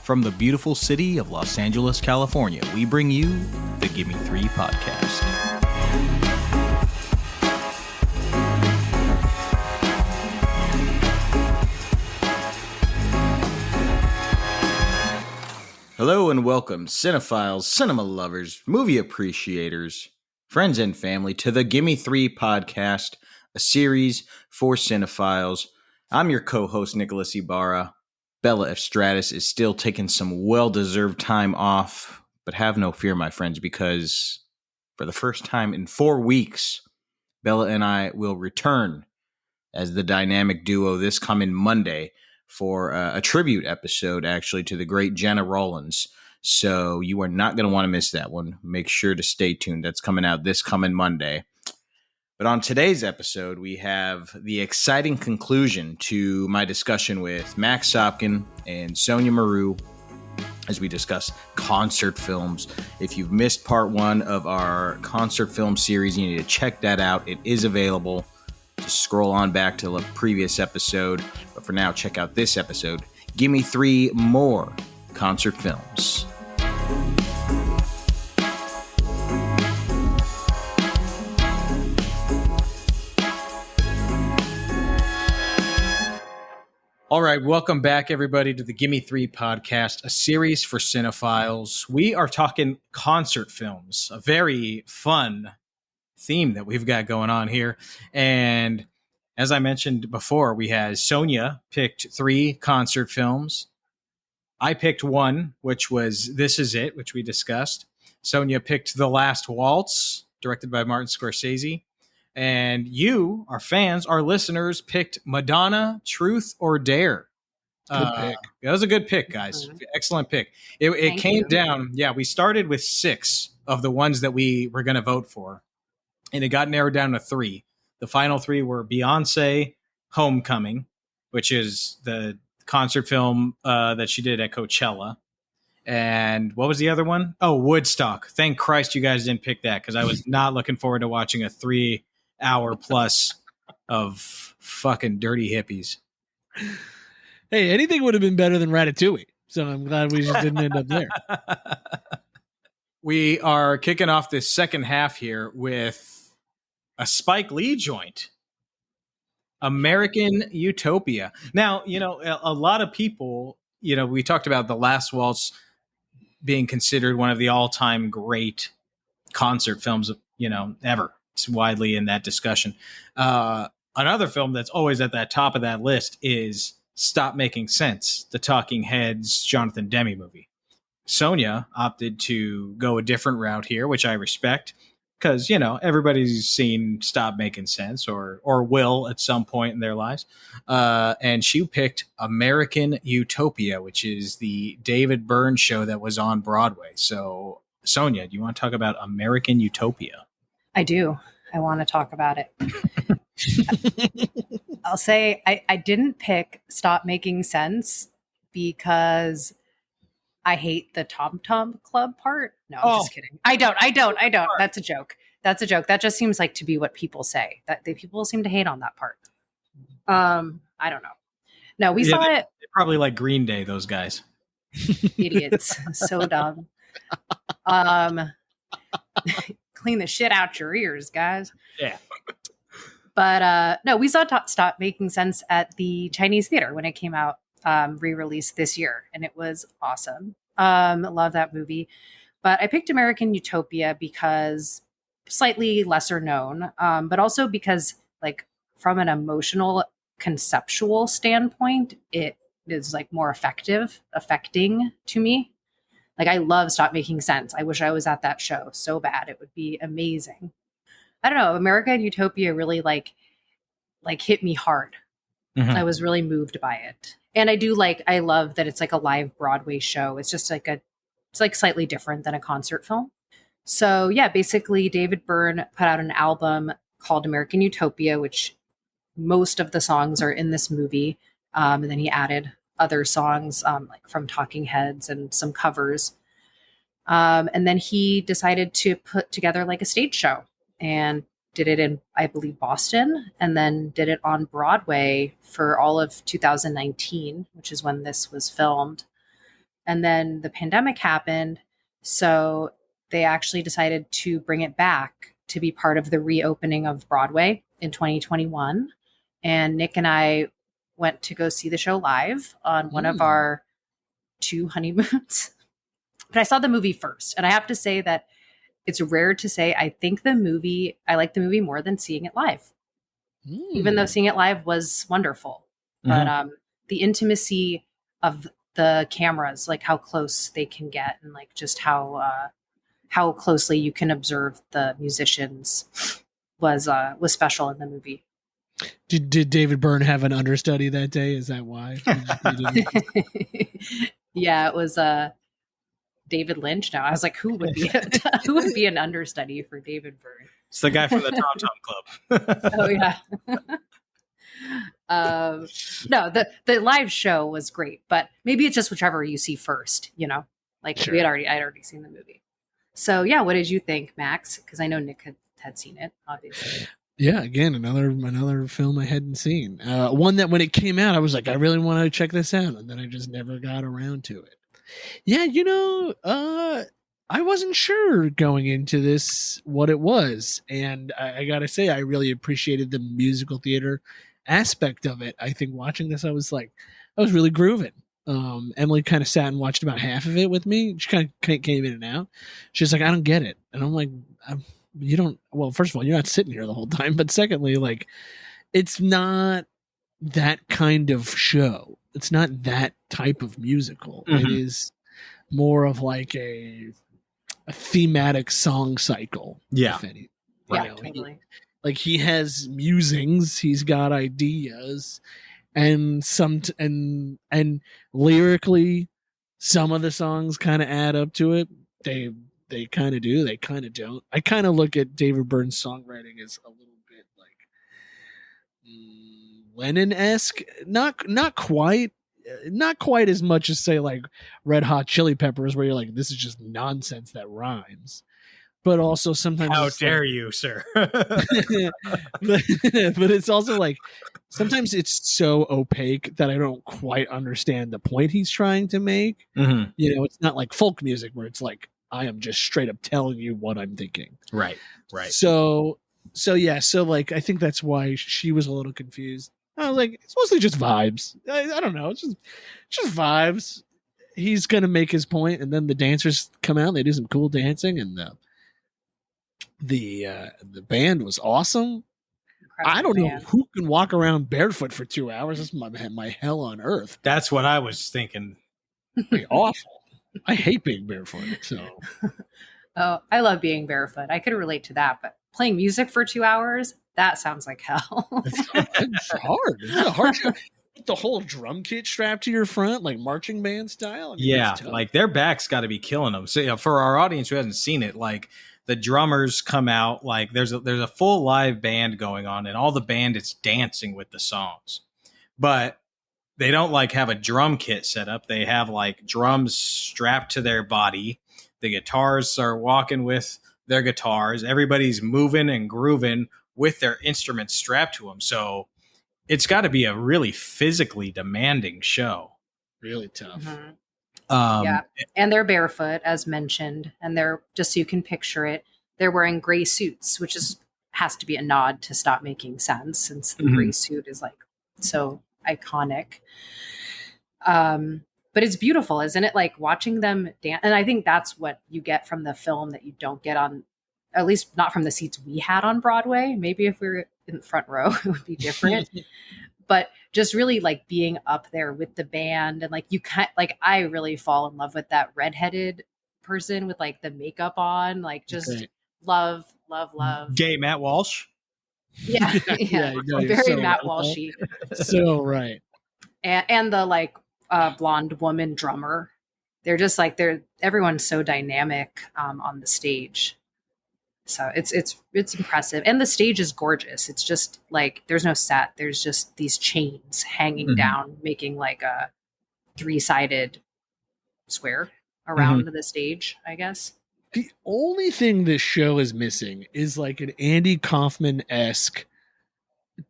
From the beautiful city of Los Angeles, California, we bring you the Gimme Three podcast. Hello and welcome, cinephiles, cinema lovers, movie appreciators, friends and family, to the Gimme Three podcast, a series for cinephiles. I'm your co-host, Nicholas Ibarra. Bella F. Stratus is still taking some well-deserved time off, but have no fear, my friends, because for the first time in 4 weeks, Bella and I will return as the dynamic duo this coming Monday for a tribute episode, actually, to the great Jenna Rollins. So you are not going to want to miss that one. Make sure to stay tuned. That's coming out this coming Monday. But on today's episode, we have the exciting conclusion to my discussion with Max Sopkin and Sonja Mereu as we discuss concert films. If you've missed part one of our concert film series, you need to check that out. It is available. Just scroll on back to the previous episode. But for now, check out this episode. Gimme three more concert films. All right, welcome back, everybody, to the Gimme Three podcast, a series for cinephiles. We are talking concert films, a very fun theme that we've got going on here. And as I mentioned before, we had Sonja picked 3 concert films. I picked one, which was This Is It, which we discussed. Sonja picked The Last Waltz, directed by Martin Scorcese. And you, our fans, our listeners, picked Madonna, Truth or Dare. Good pick. That was a good pick, guys. Mm-hmm. Excellent pick. It came down. Yeah, we started with 6 of the ones that we were going to vote for. And it got narrowed down to 3. The final 3 were Beyonce, Homecoming, which is the concert film that she did at Coachella. And what was the other one? Oh, Woodstock. Thank Christ you guys didn't pick that, because I was not looking forward to watching a 3-hour plus of fucking dirty hippies. Hey, anything would have been better than Ratatouille. So I'm glad we just didn't end up there. We are kicking off this second half here with a Spike Lee joint, American Utopia. Now, you know, a lot of people, you know, we talked about The Last Waltz being considered one of the all-time great concert films, you know, ever. It's widely in that discussion. Another film that's always at that top of that list is Stop Making Sense, the Talking Heads Jonathan Demme movie. Sonja opted to go a different route here, which I respect, because, you know, everybody's seen Stop Making Sense or will at some point in their lives. And she picked American Utopia, which is the David Byrne show that was on Broadway. So, Sonja, do you want to talk about American Utopia? I do. I want to talk about it. I'll say I didn't pick Stop Making Sense because I hate the Tom Tom Club part. No, I'm just kidding. I don't. That's a joke. That just seems like to be what people say. People seem to hate on that part. I don't know. No, we saw it. They're probably like Green Day, those guys. Idiots. So dumb. Clean the shit out your ears, guys. Yeah. But no, we saw Stop Making Sense at the Chinese Theater when it came out, re-released this year, and it was awesome. Love that movie. But I picked American Utopia because slightly lesser known, but also because, like, from an emotional, conceptual standpoint, it is like more affecting to me. Like, I love Stop Making Sense. I wish I was at that show so bad. It would be amazing. I don't know. American Utopia really like hit me hard. Mm-hmm. I was really moved by it. And I love that it's like a live Broadway show. It's just like it's like slightly different than a concert film. So yeah, basically David Byrne put out an album called American Utopia, which most of the songs are in this movie. And then he added other songs like from Talking Heads and some covers. And then he decided to put together like a stage show and did it in, I believe, Boston, and then did it on Broadway for all of 2019, which is when this was filmed. And then the pandemic happened. So they actually decided to bring it back to be part of the reopening of Broadway in 2021. And Nick and I went to go see the show live on one of our 2 honeymoons. But I saw the movie first. And I have to say that it's rare to say I like the movie more than seeing it live. Even though seeing it live was wonderful. But the intimacy of the cameras, like how close they can get and like just how closely you can observe the musicians was special in the movie. Did David Byrne have an understudy that day? Is that why? Yeah, it was David Lynch. Now I was like, who would be an understudy for David Byrne? It's the guy from the Tom Tom Club. Oh yeah. No, the live show was great, but maybe it's just whichever you see first, you know, like Sure. I'd already seen the movie. So yeah, what did you think, Max? Because I know Nick had seen it, obviously. Yeah, again, another film I hadn't seen. One that when it came out, I was like, I really want to check this out, and then I just never got around to it. Yeah, you know, I wasn't sure going into this what it was, and I gotta say, I really appreciated the musical theater aspect of it. I think watching this, I was really grooving. Emily kind of sat and watched about half of it with me. She kind of came in and out. She's like, I don't get it, and I'm like, you don't. Well, first of all, you're not sitting here the whole time, but secondly, like, it's not that kind of show. It's not that type of musical. It is more of like a thematic song cycle. Yeah. If any. Yeah, You know, totally. he has musings, he's got ideas, and and lyrically, some of the songs kind of add up to it. They kind of do, they kind of don't. I kind of look at David Byrne's songwriting as a little bit like Lennon-esque, not quite as much as say like Red Hot Chili Peppers, where you're like, this is just nonsense that rhymes. But also sometimes, How dare you, sir? but it's also like sometimes it's so opaque that I don't quite understand the point he's trying to make. Mm-hmm. You know, it's not like folk music where it's like I am just straight up telling you what I'm thinking. Right. So yeah, so like I think that's why she was a little confused. I was like, it's mostly just vibes. I don't know, it's just vibes. He's gonna make his point, and then the dancers come out and they do some cool dancing, and the band was awesome. Incredible I don't know band. who can walk around barefoot for 2 hours. That's my hell on earth. That's what I was thinking. Pretty awful. I hate being barefoot. So Oh, I love being barefoot. I could relate to that, but playing music for 2 hours, that sounds like hell. it's hard. It's a hard job. The whole drum kit strapped to your front, like marching band style. I mean, Yeah, it's tough. like their back's got to be killing them. So yeah, for our audience who hasn't seen it, like the drummers come out, like there's a full live band going on, and all the band is dancing with the songs, but they don't like have a drum kit set up. They have like drums strapped to their body. The guitars are walking with their guitars. Everybody's moving and grooving with their instruments strapped to them. So it's got to be a really physically demanding show. Really tough. Mhm. Um, Yeah. And they're barefoot, as mentioned, and they're, just so you can picture it, they're wearing gray suits, which has to be a nod to Stop Making Sense, since the gray suit is like so iconic. But it's beautiful, isn't it? Like watching them dance. And I think that's what you get from the film that you don't get on, at least not from the seats we had on Broadway. Maybe if we were in the front row, it would be different. But just really like being up there with the band, and like I really fall in love with that redheaded person with like the makeup on, like just Great. love. Gay Matt Walsh. Yeah. Yeah, no, you're Very so Matt right. Walshy. So right. And the like blonde woman drummer. They're just like, everyone's so dynamic on the stage. So it's impressive. And the stage is gorgeous. It's just like, there's no set. There's just these chains hanging down, making like a 3-sided square around the stage, I guess. The only thing this show is missing is like an Andy Kaufman-esque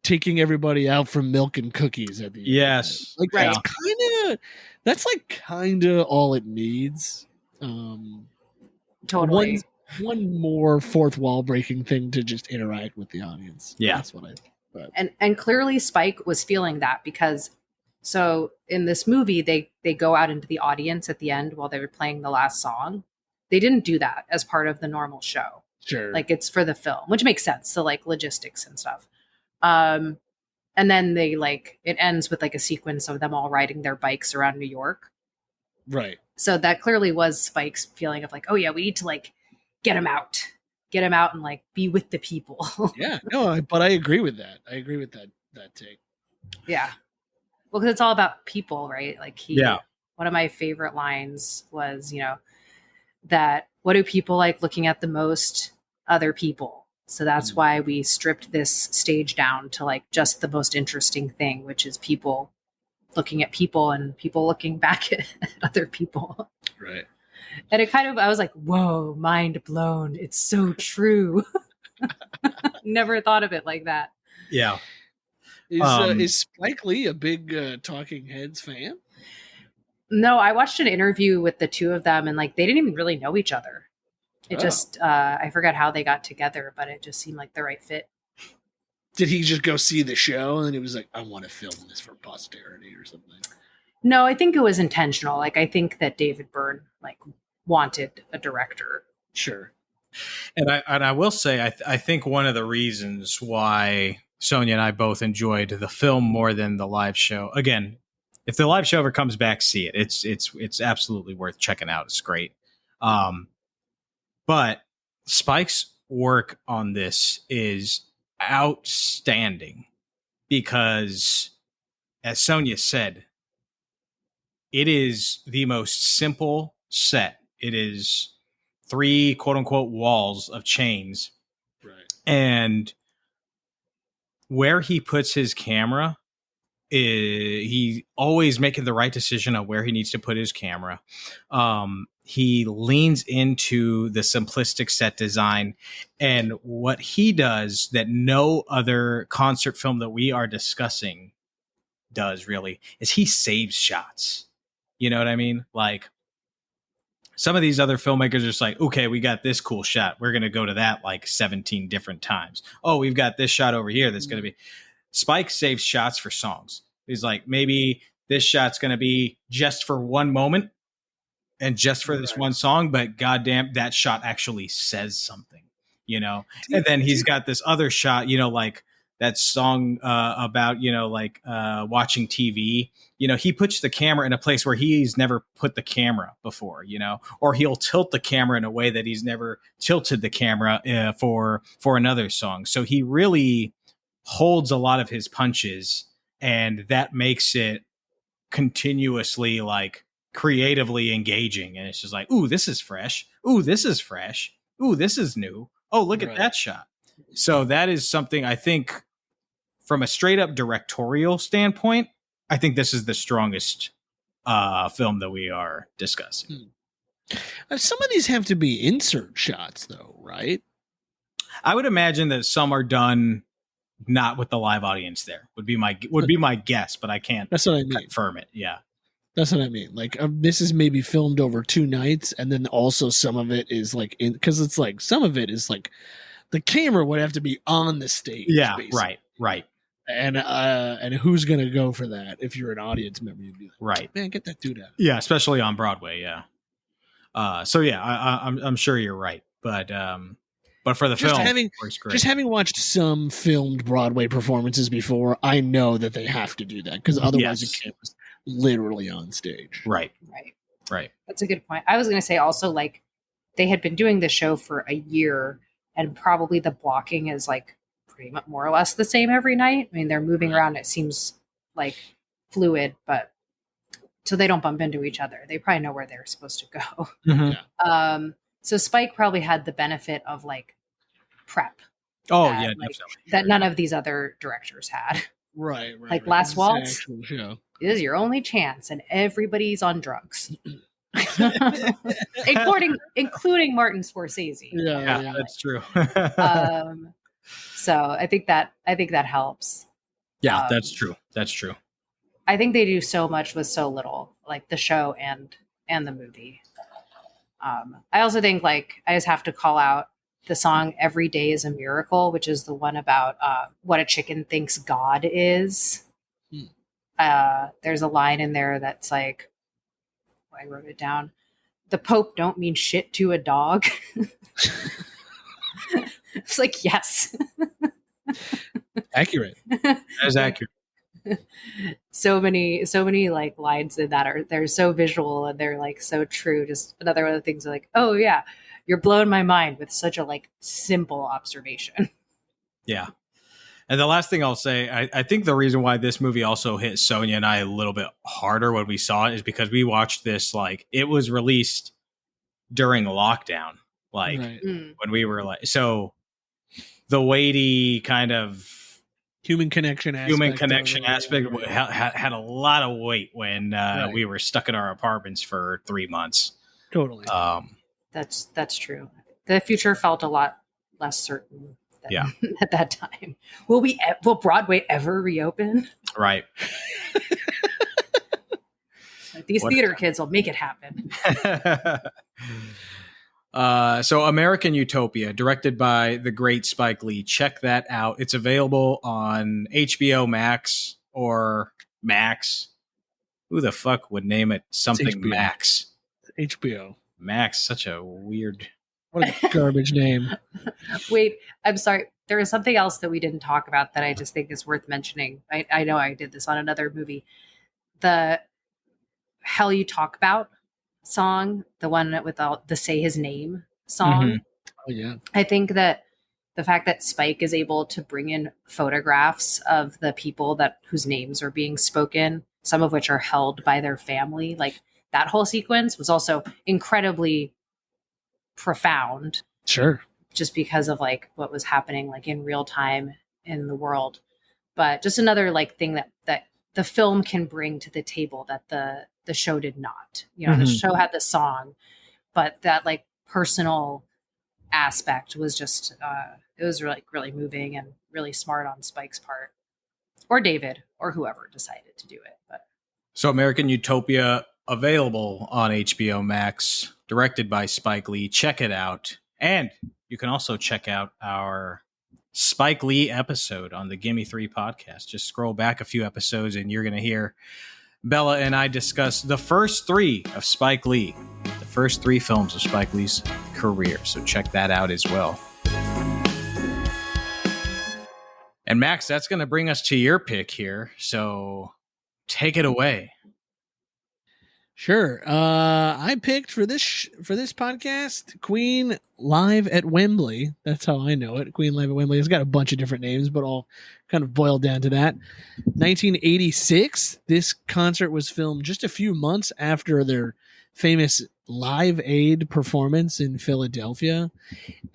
taking everybody out for milk and cookies at the end. Yes. Like Right. that's kind of all it needs. Totally. One more fourth wall breaking thing to just interact with the audience. Yeah. That's what I think. But And clearly Spike was feeling that, because so in this movie they go out into the audience at the end while they were playing the last song. They didn't do that as part of the normal show. sure. Like, it's for the film, which makes sense. So like logistics and stuff. And then they like, it ends with like a sequence of them all riding their bikes around New York. right. So that clearly was Spike's feeling of like, oh yeah, we need to like get him out and like be with the people. Yeah. No, but I agree with that. I agree with that take. Yeah. Well, because it's all about people, right? Like Yeah. one of my favorite lines was, that what do people like looking at the most? Other people. So that's why we stripped this stage down to like just the most interesting thing, which is people looking at people and people looking back at other people. Right. And it kind of, I was like, whoa, mind blown. It's so true. Never thought of it like that. Yeah. Is Spike Lee a big Talking Heads fan? No, I watched an interview with the two of them and like they didn't even really know each other. It just, I forgot how they got together, but it just seemed like the right fit. Did he just go see the show and he was like, I want to film this for posterity or something? No, I think it was intentional. Like, I think that David Byrne like wanted a director. Sure. And I will say, I think one of the reasons why Sonja and I both enjoyed the film more than the live show. Again, if the live show ever comes back, see it. It's absolutely worth checking out. It's great. But Spike's work on this is outstanding because, as Sonja said, it is the most simple set. It is 3 quote unquote walls of chains. Right. And where he puts his camera, he always making the right decision on where he needs to put his camera. He leans into the simplistic set design, and what he does that no other concert film that we are discussing does really is he saves shots. You know what I mean? Like, some of these other filmmakers are just like, okay, we got this cool shot. We're going to go to that like 17 different times. Oh, we've got this shot over here that's going to be. Spike saves shots for songs. He's like, maybe this shot's going to be just for one moment and just for this one song, but goddamn, that shot actually says something, And then he's got this other shot, like that song about, watching TV. He puts the camera in a place where he's never put the camera before, or he'll tilt the camera in a way that he's never tilted the camera for another song. So he really holds a lot of his punches, and that makes it continuously like creatively engaging. And it's just like, ooh, this is fresh. Ooh, this is fresh. Ooh, this is new. Oh, look at that shot. So that is something I think from a straight up directorial standpoint, I think this is the strongest film that we are discussing. Some of these have to be insert shots though, right? I would imagine that some are done not with the live audience there would be my guess, but I can't That's what I mean. confirm it. Yeah. That's what I mean. Like this is maybe filmed over 2 nights, and then also some of it is like because it's like some of it is like the camera would have to be on the stage. Yeah, basically. right. And who's gonna go for that? If you're an audience member, you'd be like, right, man, get that dude out. Yeah, especially on Broadway. Yeah. So yeah, I'm sure you're right, but for the film, just having watched some filmed Broadway performances before, I know that they have to do that because otherwise the camera's literally on stage. Right. That's a good point. I was going to say also, like, they had been doing the show for a year, and probably the blocking is like pretty much more or less the same every night. I mean, they're moving around. It seems like fluid, but so they don't bump into each other. They probably know where they're supposed to go. Mm-hmm. So Spike probably had the benefit of like prep. Oh yeah, definitely. That none of these other directors had. Right. Like Last Waltz. This is your only chance, and everybody's on drugs, including Martin Scorcese. Yeah, that's true. So I think that helps. Yeah, that's true. That's true. I think they do so much with so little, like the show and the movie. I also think like I just have to call out the song "Every Day Is a Miracle," which is the one about what a chicken thinks God is. There's a line in there that's like, I wrote it down. The Pope don't mean shit to a dog. It's like, yes. Accurate. That is accurate. So many like lines in that they're so visual and they're like so true. Just another one of the things like, oh yeah, you're blowing my mind with such a like simple observation. Yeah. And the last thing I'll say, I think the reason why this movie also hit Sonja and I a little bit harder when we saw it is because we watched this, like, it was released during lockdown. Like, when we were like, so the weighty kind of human connection aspect had a lot of weight when we were stuck in our apartments for 3 months. Totally. That's true. The future felt a lot less certain. At that time, will Broadway ever reopen? Right. These theater kids will make it happen. So American Utopia, directed by the great Spike Lee. Check that out. It's available on HBO Max or Max. Who the fuck would name it something Max? HBO. Max, such a weird... What a garbage name. Wait, I'm sorry. There is something else that we didn't talk about that I just think is worth mentioning. I know I did this on another movie. The Hell You Talk About song, the one with the Say His Name song. Mm-hmm. Oh, yeah. I think that the fact that Spike is able to bring in photographs of the people whose names are being spoken, some of which are held by their family, like that whole sequence was also incredibly profound. Sure. Just because of like what was happening like in real time in the world. But just another like thing that the film can bring to the table that the show did not. You know, the show had the song, but that like personal aspect was just it was really, really moving and really smart on Spike's part. Or David or whoever decided to do it. But so American Utopia available on HBO Max, directed by Spike Lee. Check it out. And you can also check out our Spike Lee episode on the Gimme Three podcast. Just scroll back a few episodes and you're going to hear Bella and I discuss the first 3 of Spike Lee, the first 3 films of Spike Lee's career. So check that out as well. And Max, that's going to bring us to your pick here. So take it away. Sure. I picked for this podcast Queen Live at Wembley. That's how I know it. Queen Live at Wembley. It's got a bunch of different names, but all kind of boiled down to that. 1986. This concert was filmed just a few months after their famous Live Aid performance in Philadelphia,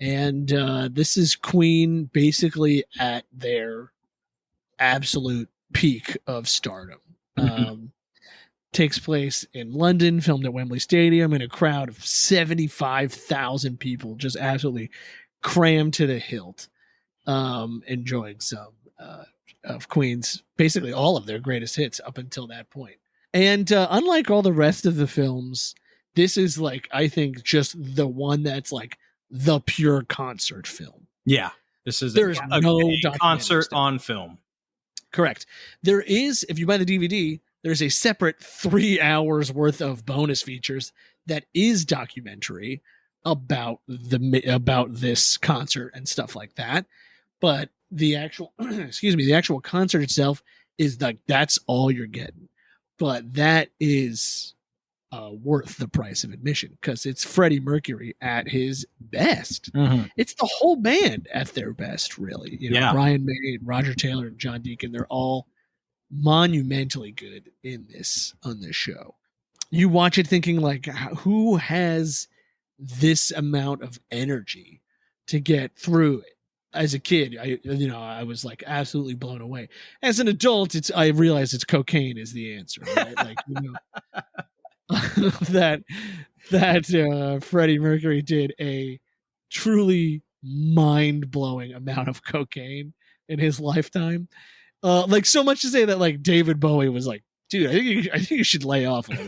and this is Queen basically at their absolute peak of stardom. Takes place in London, filmed at Wembley Stadium in a crowd of 75,000 people, just absolutely crammed to the hilt, enjoying some of Queen's, basically all of their greatest hits up until that point. And unlike all the rest of the films, this is like, I think, just the one that's like the pure concert film. Yeah. This is There's no concert on film. Correct. There is, if you buy the DVD, there's a separate 3 hours worth of bonus features that is documentary about this concert and stuff like that. But the actual, the actual concert itself is like, that's all you're getting. But that is worth the price of admission because it's Freddie Mercury at his best. Mm-hmm. It's the whole band at their best, really. You know, Brian May, Roger Taylor, and John Deacon, they're all monumentally good on this show. You watch it thinking like, who has this amount of energy to get through it? As a kid, I was like absolutely blown away. As an adult, I realized it's cocaine is the answer, right? Like, that Freddie Mercury did a truly mind-blowing amount of cocaine in his lifetime. Like so much to say that like David Bowie was like, dude, I think you should lay off a little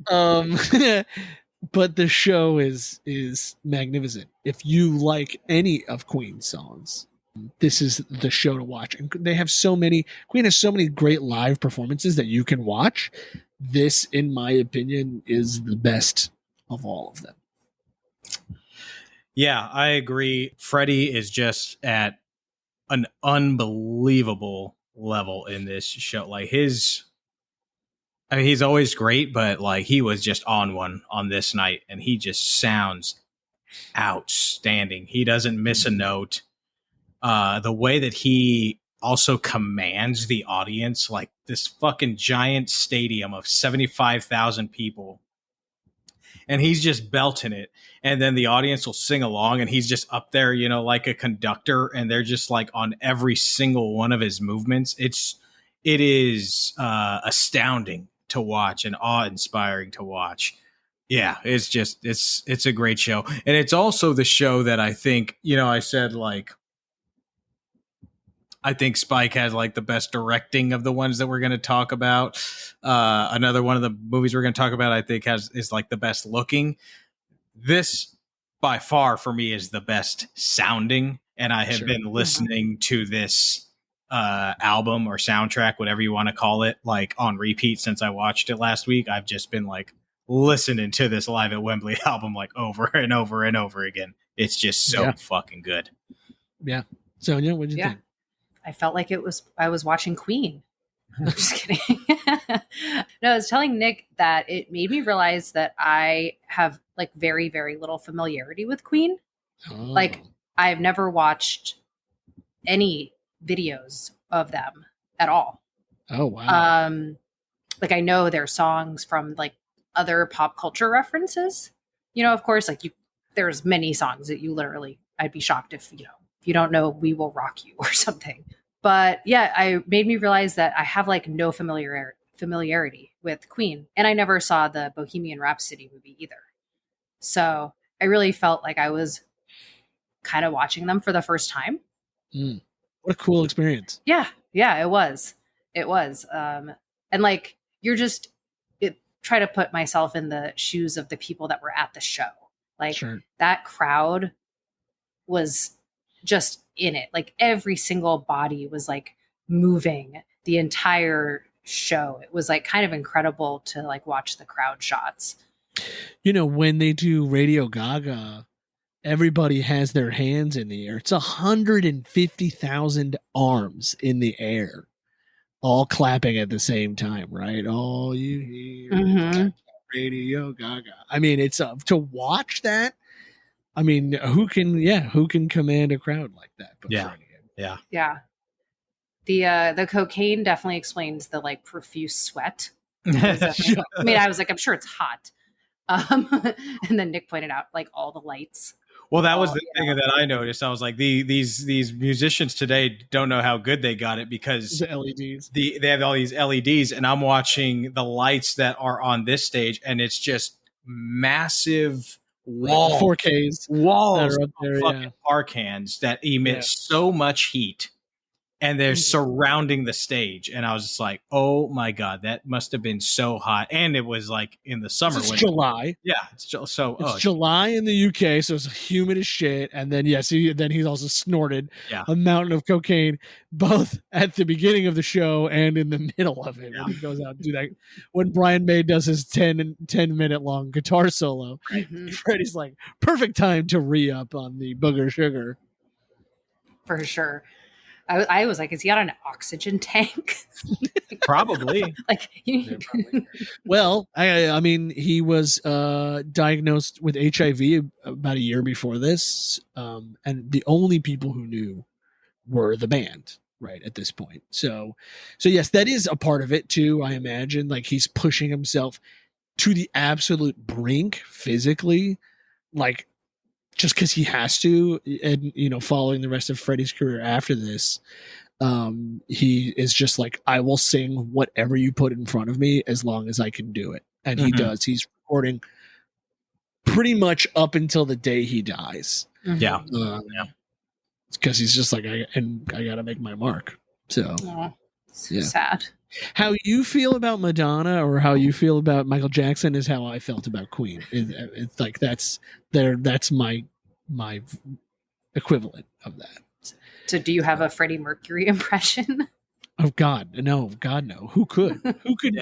bit. But the show is magnificent. If you like any of Queen's songs, this is the show to watch. And they have Queen has so many great live performances that you can watch. This, in my opinion, is the best of all of them. Yeah, I agree. Freddie is just at an unbelievable level in this show. Like he's always great, but like he was just on one on this night, and he just sounds outstanding. He doesn't miss a note. The way that he also commands the audience, like this fucking giant stadium of 75,000 people, and he's just belting it, and then the audience will sing along, and he's just up there, you know, like a conductor, and they're just like on every single one of his movements. It is astounding to watch and awe-inspiring to watch. Yeah, it's a great show. And it's also the show that I think, you know, I said like I think Spike has like the best directing of the ones that we're going to talk about. Another one of the movies we're going to talk about, I think is like the best looking. This by far for me is the best sounding. And I have been listening to this album or soundtrack, whatever you want to call it, like on repeat since I watched it last week. I've just been like listening to this Live at Wembley album like over and over and over again. It's just so fucking good. Yeah. Sonja, what did you think? I felt like I was watching Queen. I'm just kidding. No, I was telling Nick that it made me realize that I have like very, very little familiarity with Queen. Oh. Like I've never watched any videos of them at all. Oh, wow. Like I know their songs from like other pop culture references, you know, of course, like there's many songs that you literally, I'd be shocked if you don't know We Will Rock You or something. But yeah, I made me realize that I have like no familiarity with Queen, and I never saw the Bohemian Rhapsody movie either. So I really felt like I was kind of watching them for the first time. What a cool experience. Yeah, it was. And like, try to put myself in the shoes of the people that were at the show. Like that crowd was just in it. Like every single body was like moving the entire show. It was like kind of incredible to like watch the crowd shots. You know, when they do Radio Gaga, everybody has their hands in the air. It's 150,000 arms in the air, all clapping at the same time, right? All you hear Radio Gaga. I mean, it's to watch that. I mean, who can command a crowd like that? Yeah. The cocaine definitely explains the like profuse sweat. I mean, I was like, I'm sure it's hot. And then Nick pointed out like all the lights. Well, that was the thing that I noticed. I was like, these musicians today don't know how good they got it because the LEDs. They have all these LEDs, and I'm watching the lights that are on this stage, and it's just massive walls, 4Ks walls that are up there, fucking car cans that emit so much heat, and they're surrounding the stage. And I was just like, oh my God, that must have been so hot. And it was like in the summer. It's July. Yeah. It's July in the UK. So it's humid as shit. And then, then he's also snorted a mountain of cocaine, both at the beginning of the show and in the middle of it. When he goes out and do that. When Brian May does his 10-minute long guitar solo, Freddie's like, perfect time to re-up on the booger sugar. For sure. I was like, is he on an oxygen tank? Probably. Well, I mean, he was diagnosed with HIV about a year before this, and the only people who knew were the band right at this point. So yes, that is a part of it too. I imagine like he's pushing himself to the absolute brink physically, like. Just because he has to, and following the rest of Freddie's career after this, he is just like, I will sing whatever you put in front of me as long as I can do it, and he does. He's recording pretty much up until the day he dies. Yeah. Because he's just like, I got to make my mark. So, So sad. How you feel about Madonna or how you feel about Michael Jackson is how I felt about Queen. It's like that's my equivalent of that. So do you have a Freddie Mercury impression? Oh God, no. Who could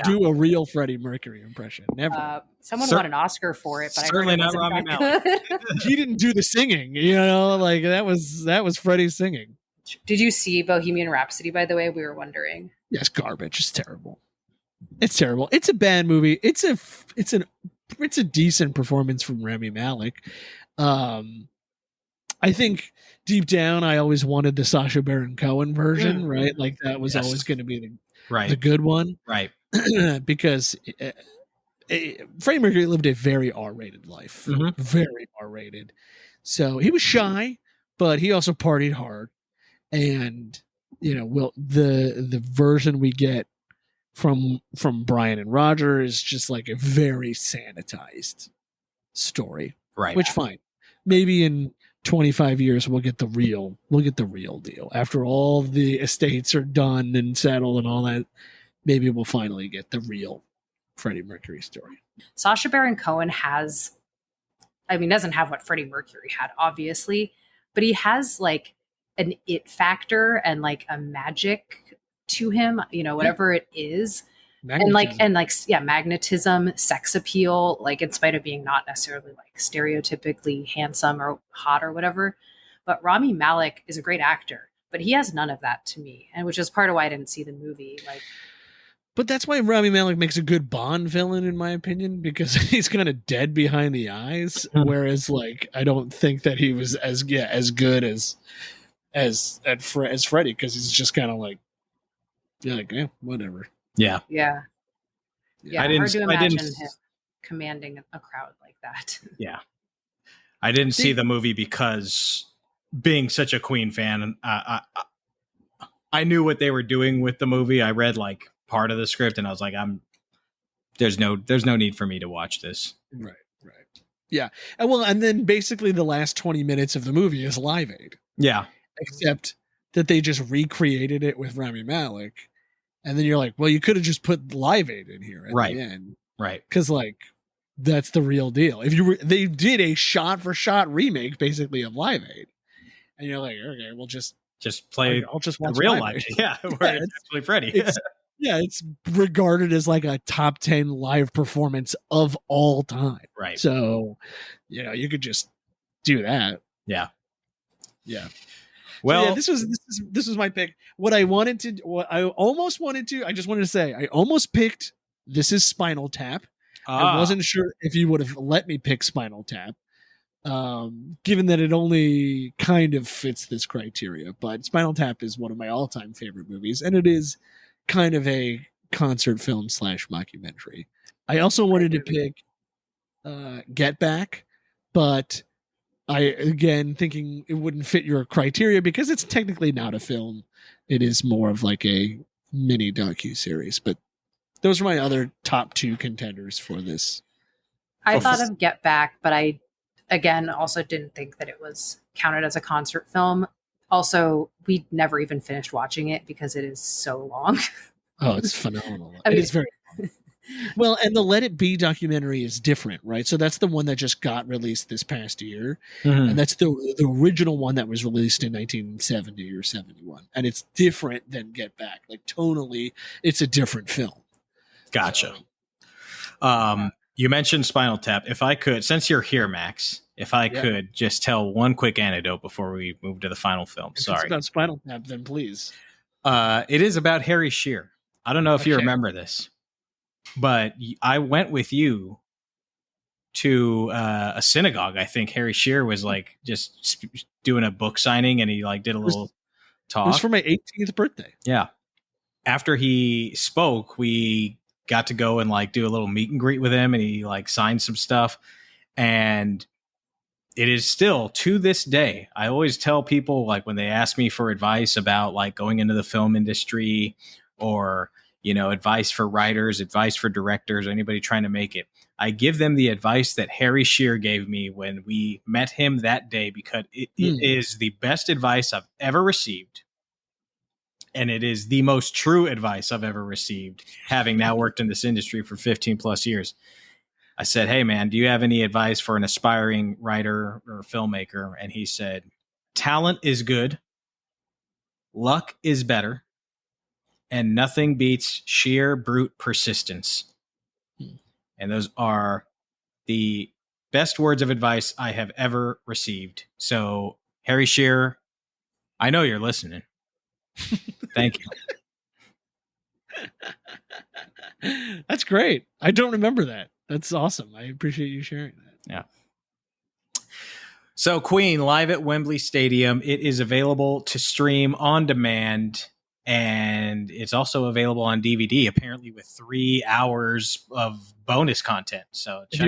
do a real Freddie Mercury impression? Never. Someone won an Oscar for it, but certainly I heard not Rami Malek. He didn't do the singing, like that was Freddie's singing. Did you see Bohemian Rhapsody, by the way? We were wondering. Yes, garbage. It's terrible. It's a bad movie. It's a decent performance from Rami Malek. I think deep down, I always wanted the Sacha Baron Cohen version, right? Like that was always going to be the good one, right? Because Freddie Mercury lived a very R-rated life, very R-rated. So he was shy, but he also partied hard. And the version we get from Brian and Roger is just like a very sanitized story, right? Which fine, maybe in 25 years we'll get the real deal after all the estates are done and settled and all that. Maybe we'll finally get the real Freddie Mercury story. Sacha Baron Cohen doesn't have what Freddie Mercury had, obviously, but he has like an it factor and like a magic to him, whatever it is. Magnetism. Magnetism, sex appeal, like in spite of being not necessarily like stereotypically handsome or hot or whatever. But Rami Malek is a great actor, but he has none of that to me, and which is part of why I didn't see the movie. But that's why Rami Malek makes a good Bond villain, in my opinion, because he's kind of dead behind the eyes. Whereas, like, I don't think that he was as good as Freddie, because he's just kind of like, whatever. Yeah. I didn't imagine him commanding a crowd like that. Yeah, I didn't see the movie because being such a Queen fan, I knew what they were doing with the movie. I read like part of the script, and I was like, there's no need for me to watch this. Right. Yeah, and then basically the last 20 minutes of the movie is Live Aid. Yeah, except that they just recreated it with Rami Malek. And then you're like, well, you could have just put Live Aid in here at the end. Right. Because, like, that's the real deal. They did a shot-for-shot remake, basically, of Live Aid. And you're like, okay, we'll just play I'll just watch real Live Aid. Aid. Yeah, where it's actually Freddie. It's regarded as, like, a top 10 live performance of all time. Right. So, you could just do that. Yeah. Well, this was my pick. What I almost wanted to say, I almost picked This Is Spinal Tap. I wasn't sure if you would have let me pick Spinal Tap, given that it only kind of fits this criteria. But Spinal Tap is one of my all-time favorite movies, and it is kind of a concert film / mockumentary. I also wanted to pick Get Back, but again, thinking it wouldn't fit your criteria because it's technically not a film. It is more of like a mini docu-series. But those are my other top two contenders for this. I thought of Get Back, but I, again, also didn't think that it was counted as a concert film. Also, we never even finished watching it because it is so long. Oh, it's phenomenal. It is very well, and the Let It Be documentary is different, right? So that's the one that just got released this past year. And that's the original one that was released in 1970 or 71. And it's different than Get Back. Like, tonally, it's a different film. Gotcha. So, you mentioned Spinal Tap. If I could, since you're here, Max, could just tell one quick anecdote before we move to the final film. If Sorry. it's about Spinal Tap, then please. It is about Harry Shearer. I don't know if you remember this, but I went with you to a synagogue. I think Harry Shearer was like just doing a book signing, and he like did a little talk. It was for my 18th birthday. Yeah. After he spoke, we got to go and like do a little meet and greet with him, and he like signed some stuff. And it is still to this day, I always tell people, like, when they ask me for advice about like going into the film industry or, advice for writers, advice for directors, anybody trying to make it. I give them the advice that Harry Shearer gave me when we met him that day, because it is the best advice I've ever received. And it is the most true advice I've ever received, having now worked in this industry for 15 plus years. I said, hey, man, do you have any advice for an aspiring writer or filmmaker? And he said, talent is good. Luck is better. And nothing beats sheer brute persistence. And those are the best words of advice I have ever received. So, Harry Shearer, I know you're listening. Thank you. That's great. I don't remember that. That's awesome. I appreciate you sharing that. Yeah. So, Queen, live at Wembley Stadium. It is available to stream on demand. And it's also available on DVD, apparently with 3 hours of bonus content. So if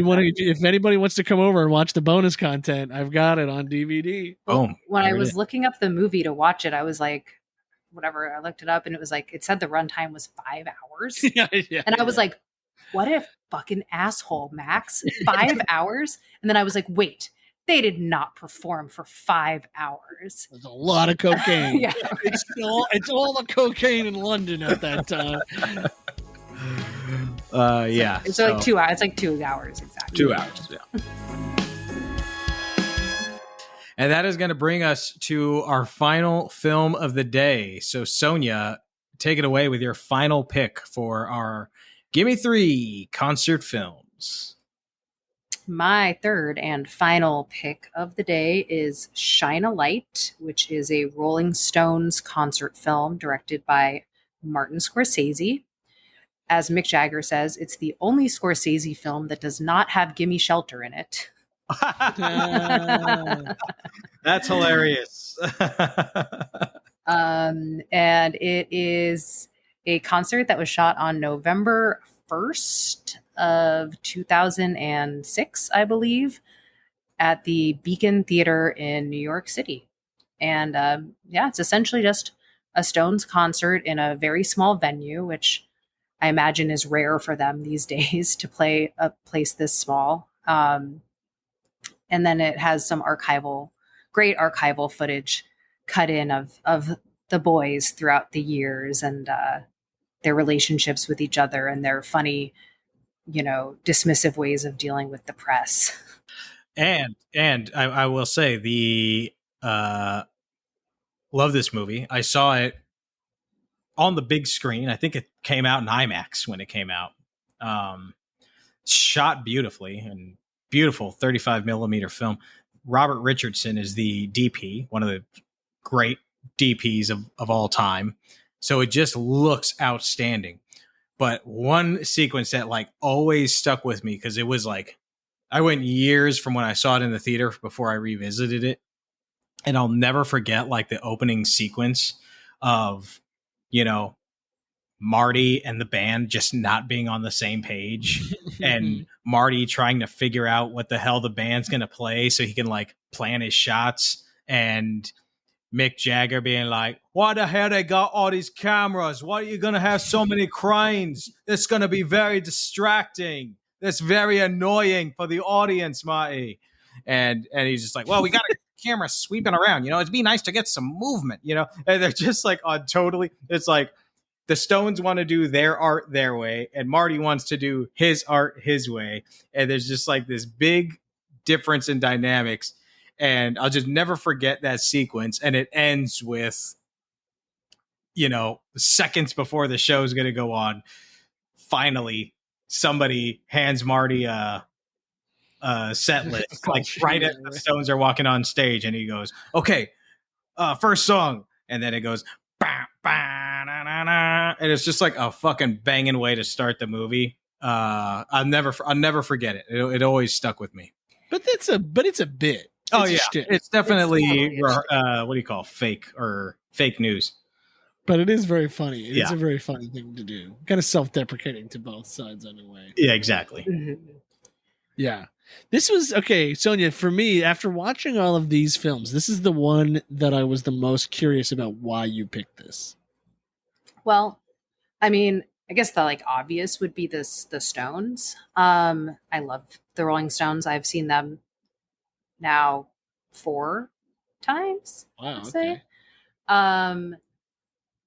anybody wants to come over and watch the bonus content, I've got it on DVD. Boom. When I was looking up the movie to watch it, I was like, whatever, I looked it up and it was like, it said the runtime was 5 hours. And I was like, what a fucking asshole, Max. 5 hours? And then I was like, wait. They did not perform for 5 hours. There's a lot of cocaine. Yeah. It's all the cocaine in London at that time. Yeah. It's like 2 hours. It's like 2 hours exactly. 2 hours, yeah. And that is going to bring us to our final film of the day. So, Sonja, take it away with your final pick for our Gimme Three concert films. My third and final pick of the day is Shine a Light, which is a Rolling Stones concert film directed by Martin Scorcese. As Mick Jagger says, it's the only Scorsese film that does not have Gimme Shelter in it. That's hilarious. And it is a concert that was shot on November 1st of 2006, I believe, at the Beacon Theater in New York City. And it's essentially just a Stones concert in a very small venue, which I imagine is rare for them these days to play a place this small. And then it has some great archival footage cut in of the boys throughout the years and their relationships with each other and their funny, dismissive ways of dealing with the press. And I will say love this movie. I saw it on the big screen. I think it came out in IMAX when it came out. Shot beautifully and beautiful 35 millimeter film. Robert Richardson is the DP, one of the great DPs of all time. So it just looks outstanding. But one sequence that always stuck with me, because it was I went years from when I saw it in the theater before I revisited it. And I'll never forget the opening sequence of, Marty and the band just not being on the same page and Marty trying to figure out what the hell the band's going to play so he can plan his shots, and Mick Jagger being like, why the hell they got all these cameras? Why are you going to have so many cranes? It's going to be very distracting. That's very annoying for the audience, Marty. And he's just like, well, we got a camera sweeping around, it'd be nice to get some movement, and they're just on totally, it's the Stones want to do their art their way and Marty wants to do his art his way. And there's just this big difference in dynamics. And I'll just never forget that sequence. And it ends with, seconds before the show is going to go on. Finally, somebody hands Marty a set list, right as the Stones are walking on stage. And he goes, okay, first song. And then it goes, bah, bah, na, na, na. And it's just a fucking banging way to start the movie. I'll never forget it. It always stuck with me. But it's a bit. Oh yeah, it's definitely what do you call fake news? But it is very funny. It's a very funny thing to do. Kind of self-deprecating to both sides in a way. Yeah, exactly. Yeah, this was okay, Sonja. For me, after watching all of these films, this is the one that I was the most curious about. Why you picked this? Well, I mean, I guess the like obvious would be the Stones. I love the Rolling Stones. I've seen them now 4 times. Wow. I'd say.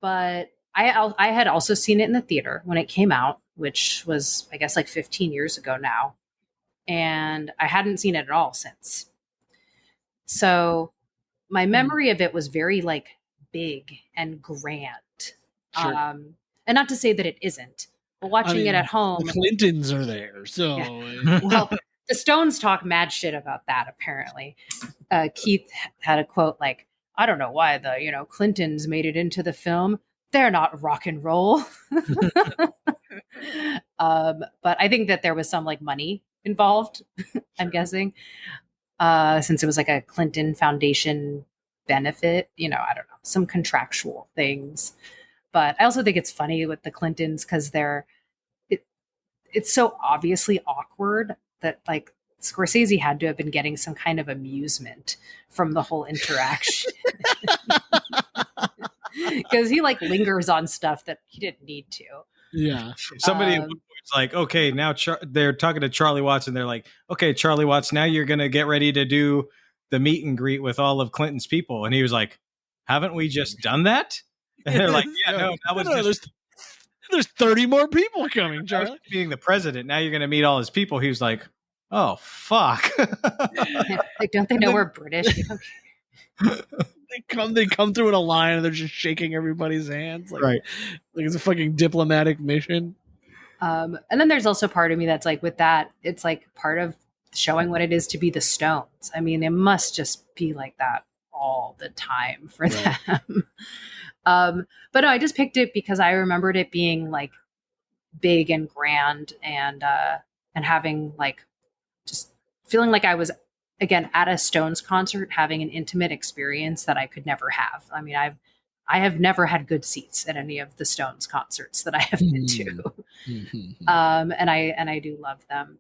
But I had also seen it in the theater when it came out, which was, I guess, like 15 years ago now. And I hadn't seen it at all since. So my memory of it was very like big and grand. Sure. And not to say that it isn't, but watching it at home. The Clintons are there. So, well, the Stones talk mad shit about that, apparently. Keith had a quote like, I don't know why the, Clintons made it into the film. They're not rock and roll. But I think that there was some like money involved, I'm guessing, since it was like a Clinton Foundation benefit, I don't know, some contractual things. But I also think it's funny with the Clintons because it's so obviously awkward that like Scorsese had to have been getting some kind of amusement from the whole interaction. Because he like lingers on stuff that he didn't need to. Yeah. Somebody was like, okay, now they're talking to Charlie Watts and they're like, okay, Charlie Watts, now you're going to get ready to do the meet and greet with all of Clinton's people. And he was like, haven't we just done that? And they're like, yeah, no, that was there's 30 more people coming, Charlie. Being the president, now you're going to meet all his people. He was like, oh, fuck. Like, don't they know we're British? They come through in a line and they're just shaking everybody's hands. Like, right. Like it's a fucking diplomatic mission. And then there's also part of me that's like, with that, it's like part of showing what it is to be the Stones. I mean, it must just be like that all the time for them. But no, I just picked it because I remembered it being like big and grand and having like just feeling like I was again at a Stones concert, having an intimate experience that I could never have. I mean, I have never had good seats at any of the Stones concerts that I have been to. And I do love them.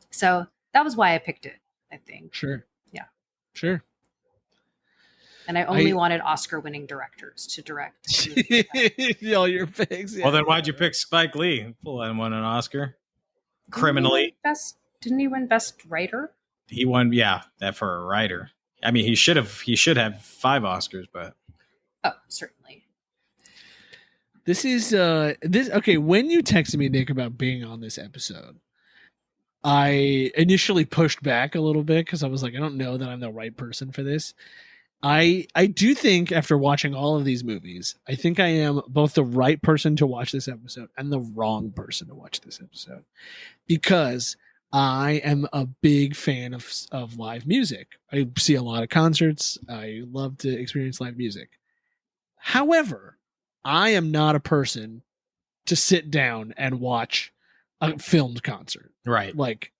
So that was why I picked it, I think. Sure. Yeah. Sure. And I only wanted Oscar-winning directors to direct. All your picks. Yeah. Well, then why'd you pick Spike Lee? Well, I won an Oscar. Criminally. Didn't he win Best Writer? He won, that for a writer. I mean, he should have 5 Oscars, but. Oh, certainly. This is okay. When you texted me, Nick, about being on this episode, I initially pushed back a little bit because I was like, I don't know that I'm the right person for this. I do think after watching all of these movies, I think I am both the right person to watch this episode and the wrong person to watch this episode, because I am a big fan of live music. I see a lot of concerts. I love to experience live music. However, I am not a person to sit down and watch a filmed concert. Right. Like,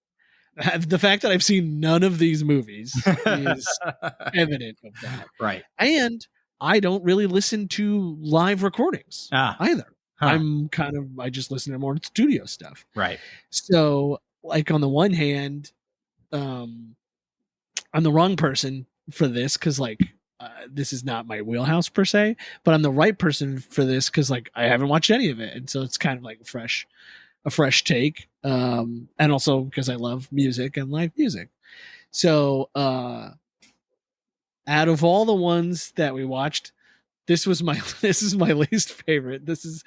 the fact that I've seen none of these movies is evident of that. Right. And I don't really listen to live recordings either. Huh. I just listen to more studio stuff. Right. So, like, on the one hand, I'm the wrong person for this because, like, this is not my wheelhouse per se, but I'm the right person for this because, like, I haven't watched any of it. And so it's kind of like a fresh take. And also because I love music and live music. So, out of all the ones that we watched, this is my least favorite. This is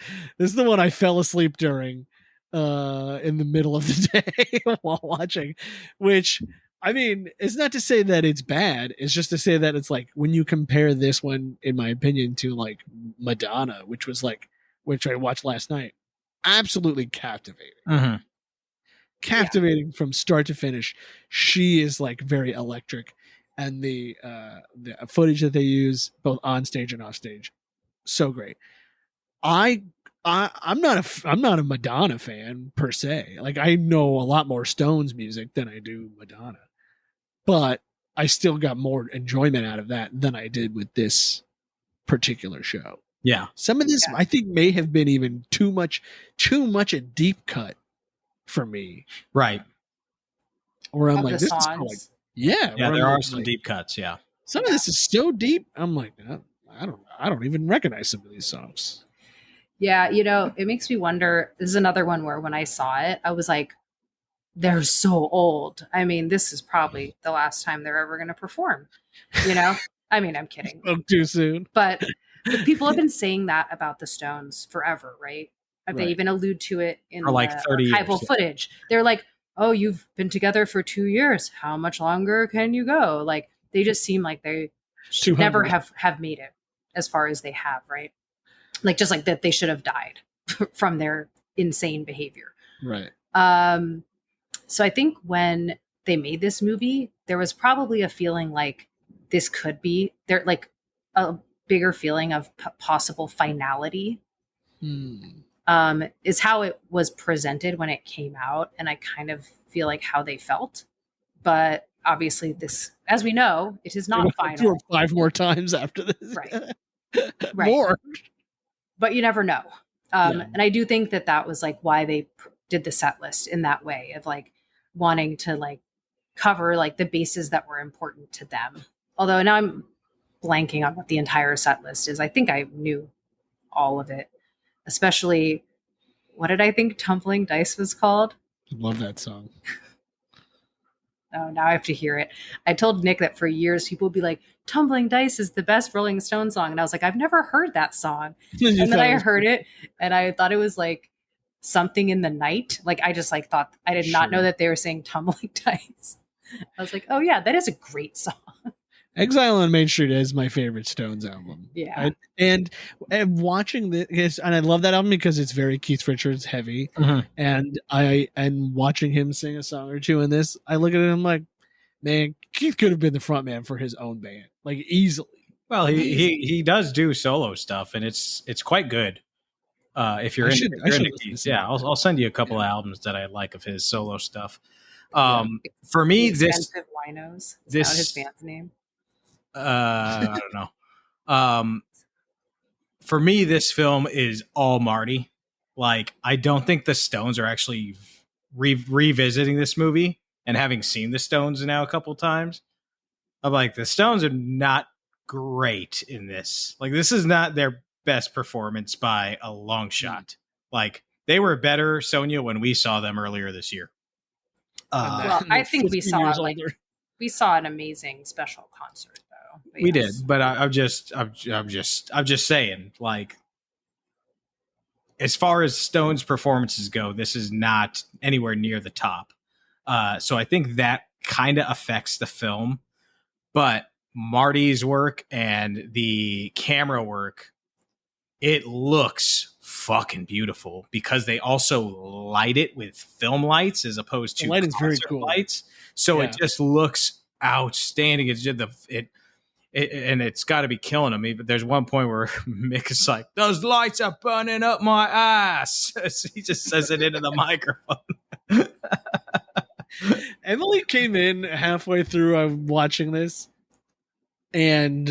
the one I fell asleep during, in the middle of the day while watching, which, I mean, it's not to say that it's bad. It's just to say that it's like, when you compare this one, in my opinion, to like Madonna, which I watched last night, absolutely captivating. Mm-hmm. Captivating from start to finish. She is like very electric, and the footage that they use both on stage and off stage, so great. I'm not a Madonna fan per se. Like, I know a lot more Stones music than I do Madonna, but I still got more enjoyment out of that than I did with this particular show. Yeah. Some of this I think may have been even too much a deep cut for me. Right. Or I'm like, this songs. is like, yeah. There are some deep cuts. Yeah. Some of this is so deep. I'm like, I don't even recognize some of these songs. Yeah, it makes me wonder. This is another one where when I saw it, I was like, they're so old. I mean, this is probably the last time they're ever going to perform. I mean, I'm kidding. Spoke too soon. But people have been saying that about the Stones forever, right? They even allude to it in For like 30 archival years. footage. They're like, oh, you've been together for 2 years. How much longer can you go? Like, they just seem like they should never have made it as far as they have, right? Like, just like that they should have died from their insane behavior. Right. So I think when they made this movie, there was probably a feeling like this could be there, like a bigger feeling of possible finality. Is how it was presented when it came out, and I kind of feel like how they felt. But obviously, this, as we know, it is not final. 5 more times after this, right? More, but you never know. And I do think that was like why they did the set list in that way of like wanting to like cover like the bases that were important to them. Although now I'm blanking on what the entire set list is. I think I knew all of it, especially what did I think Tumbling Dice was called? Love that song. Oh, now I have to hear it. I told Nick that for years people would be like, Tumbling Dice is the best Rolling Stone song. And I was like, I've never heard that song. And then I heard it and I thought it was like something in the night. Like I just like thought, I did not know that they were saying Tumbling Dice. I was like, oh yeah, that is a great song. Exile on Main Street is my favorite Stones album. Yeah. And watching this, and I love that album because it's very Keith Richards heavy. And watching him sing a song or two in this, I look at it and I'm like, man, Keith could have been the front man for his own band, like easily. Well, he does do solo stuff, and it's quite good. If you're into Keith, I'll send you a couple of albums that I like of his solo stuff. For me, this Winos, is that his band's name? I don't know. For me, this film is all Marty. Like, I don't think the Stones are actually revisiting this movie, and having seen the Stones now a couple times, I'm like, the Stones are not great in this. Like, this is not their best performance by a long shot. Like, they were better, Sonja, when we saw them earlier this year. Well, I think we saw an amazing special concert. We did, but I'm just saying, like, as far as Stone's performances go, this is not anywhere near the top. So I think that kind of affects the film, but Marty's work and the camera work, it looks fucking beautiful because they also light it with film lights as opposed to light is very cool. lights. So it just looks outstanding. It's just and it's got to be killing him. But there's one point where Mick is like, "Those lights are burning up my ass." He just says it into the microphone. Emily came in halfway through watching this, and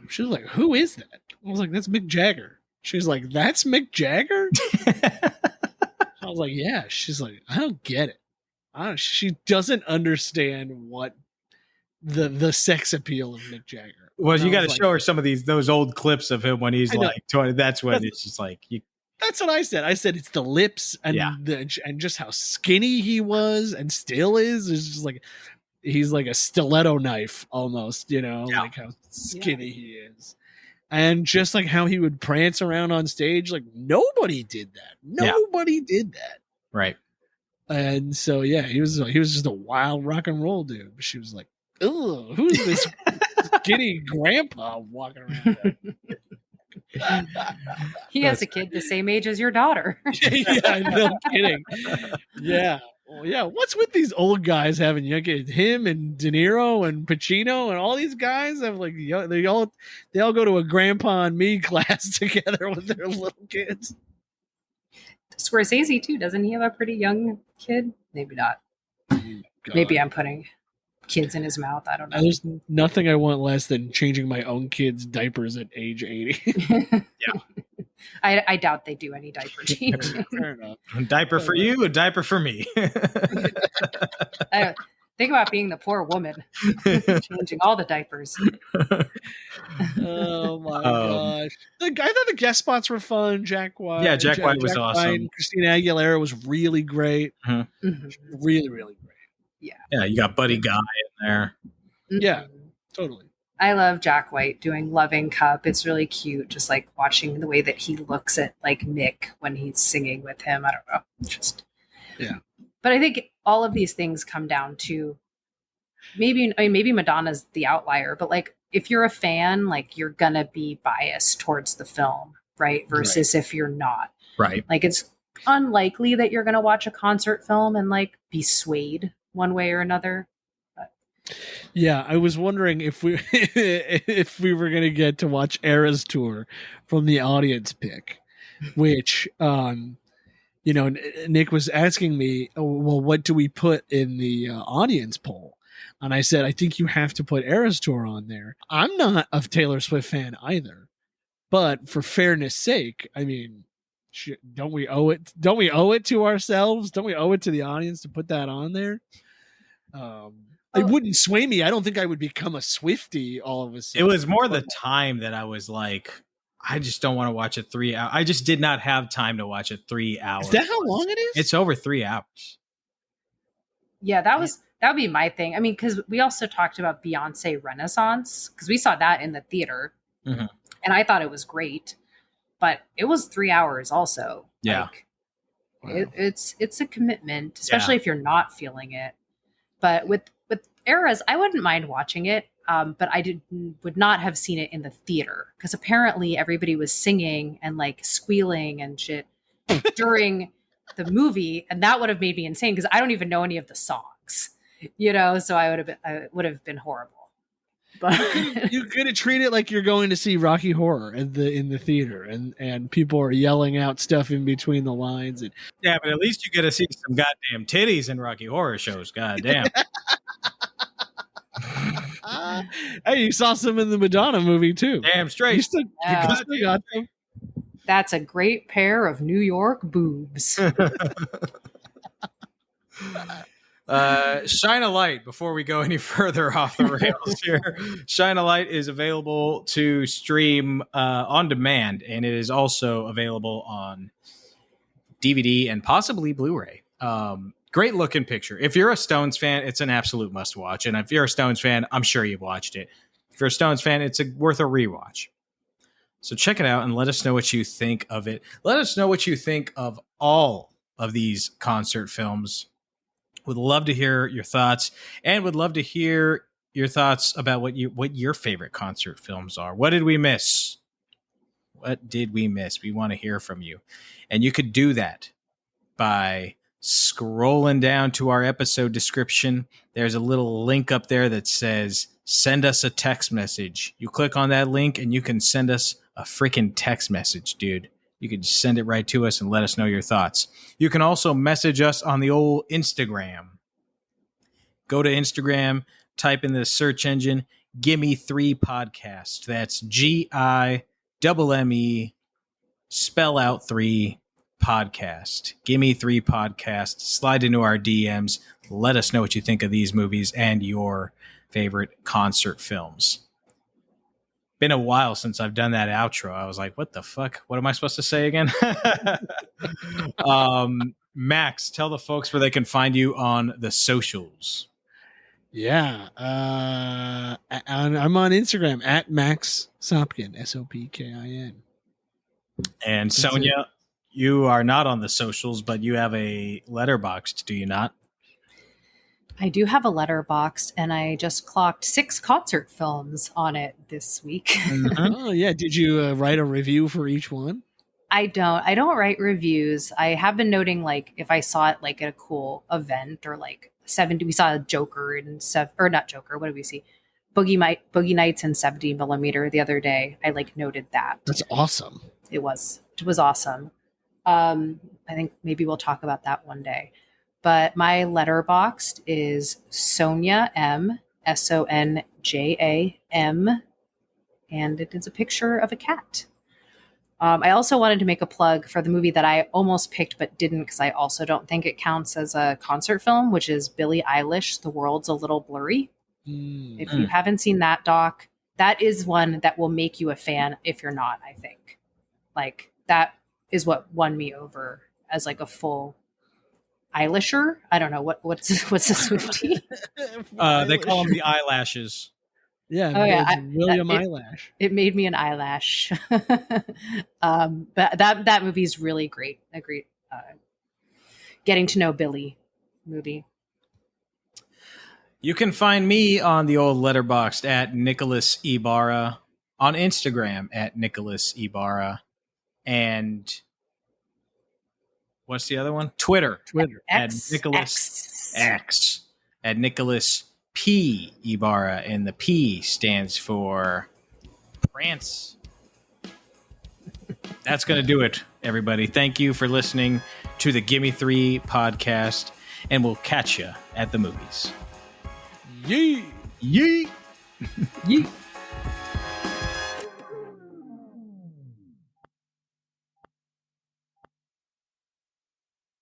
she was like, "Who is that?" I was like, "That's Mick Jagger." She's like, "That's Mick Jagger?" I was like, "Yeah." She's like, "I don't get it." She doesn't understand what the sex appeal of Mick Jagger. Well, you got to show her some of those old clips of him when he's like 20. That's when it's just like you. That's what I said. I said it's the lips and and just how skinny he was and still is. It's just like he's like a stiletto knife almost, like how skinny he is. And just like how he would prance around on stage, like nobody did that. Nobody did that. Right. And so he was just a wild rock and roll dude. But she was like, "Ugh, who's this skinny grandpa walking around?" He has a kid the same age as your daughter. Yeah, no kidding. Yeah. Well, yeah. What's with these old guys having young kids? Him and De Niro and Pacino and all these guys have like they all go to a Grandpa and Me class together with their little kids. Scorcese too, doesn't he have a pretty young kid? Maybe not. Maybe I'm putting kids in his mouth. I don't know. There's nothing I want less than changing my own kids' diapers at age 80. Yeah. I doubt they do any diaper changing. Fair enough. A diaper for you, a diaper for me. Think about being the poor woman changing all the diapers. Oh my gosh! I thought the guest spots were fun. Jack White, Yeah, Jack White was awesome. White, Christina Aguilera was really great. Mm-hmm. Really, really great. Yeah, you got Buddy Guy in there. Mm-hmm. Yeah, totally. I love Jack White doing Loving Cup. It's really cute, just like watching the way that he looks at like Mick when he's singing with him. I don't know, just yeah. But I think all of these things come down to maybe Madonna's the outlier, but like if you're a fan, like you're gonna be biased towards the film, right? Versus if you're not, right? Like it's unlikely that you're gonna watch a concert film and like be swayed one way or another. But. Yeah, I was wondering if we if we were gonna get to watch Eras Tour from the audience pick, which Nick was asking me, oh, well, what do we put in the audience poll? And I said, I think you have to put Eras Tour on there. I'm not a Taylor Swift fan either, but for fairness sake, I mean, don't we owe it? Don't we owe it to ourselves? Don't we owe it to the audience to put that on there? It wouldn't sway me. I don't think I would become a Swiftie all of a sudden. It was more the time that I was like, I just don't want to watch a 3 hour. I just did not have time to watch a 3 hour. Is that how long it is? It's over 3 hours. Yeah, that would be my thing. I mean, because we also talked about Beyonce Renaissance because we saw that in the theater, and I thought it was great, but it was 3 hours also. Yeah, like, it's a commitment, especially if you're not feeling it. But with Eras, I wouldn't mind watching it. But I would not have seen it in the theater because apparently everybody was singing and like squealing and shit during the movie, and that would have made me insane because I don't even know any of the songs, So I would have been horrible. But you could have treated it like you're going to see Rocky Horror in the theater, and people are yelling out stuff in between the lines. And yeah, but at least you get to see some goddamn titties in Rocky Horror shows. Goddamn. Hey, you saw some in the Madonna movie too. Damn straight. You still got them. That's a great pair of New York boobs. Shine a Light, before we go any further off the rails here. Shine a Light is available to stream on demand, and it is also available on DVD and possibly Blu-ray. Great looking picture. If you're a Stones fan, it's an absolute must watch. And if you're a Stones fan, I'm sure you've watched it. If you're a Stones fan, it's worth a rewatch. So check it out and let us know what you think of it. Let us know what you think of all of these concert films. Would love to hear your thoughts, and would love to hear your thoughts about what your favorite concert films are. What did we miss? What did we miss? We want to hear from you. And you could do that by scrolling down to our episode description. There's a little link up there that says send us a text message. You click on that link and you can send us a freaking text message, dude. You can just send it right to us and let us know your thoughts. You can also message us on the old Instagram. Go to Instagram, type in the search engine, Gimme Three Podcast. That's GIMME, spell out 3 podcast. Gimme Three Podcast. Slide into our DMs. Let us know what you think of these movies and your favorite concert films. Been a while since I've done that outro. I was like, what the fuck? What am I supposed to say again? Max, tell the folks where they can find you on the socials. Yeah. I'm on Instagram at Max Sopkin, Sopkin. And That's Sonja, you are not on the socials, but you have a Letterboxd, do you not? I do have a Letterboxd, and I just clocked 6 concert films on it this week. Mm-hmm. Oh yeah, did you write a review for each one? I don't write reviews. I have been noting like if I saw it like at a cool event or like 70. We saw Joker and or not Joker. What did we see? Boogie Nights and 70mm the other day. I like noted that. That's awesome. It was awesome. I think maybe we'll talk about that one day. But my Letterboxd is Sonja M, SONJAM, and it is a picture of a cat. I also wanted to make a plug for the movie that I almost picked but didn't because I also don't think it counts as a concert film, which is Billie Eilish, The World's a Little Blurry. If you haven't seen that doc, that is one that will make you a fan if you're not, I think. Like, that is what won me over as like a full Eilisher. I don't know what's a Swiftie. They call them the eyelashes. Yeah, Oh, yeah, William Eyelash. It made me an eyelash. But that movie is really great. A great getting to know Billy movie. You can find me on the old Letterboxd at Nicholas Ibarra, on Instagram at Nicholas Ibarra, and what's the other one? Twitter at Nicholas X at Nicholas P Ibarra, and the P stands for Prance. That's going to do it, everybody. Thank you for listening to the Gimme Three podcast, and we'll catch you at the movies. Yee! Yee! Yeet.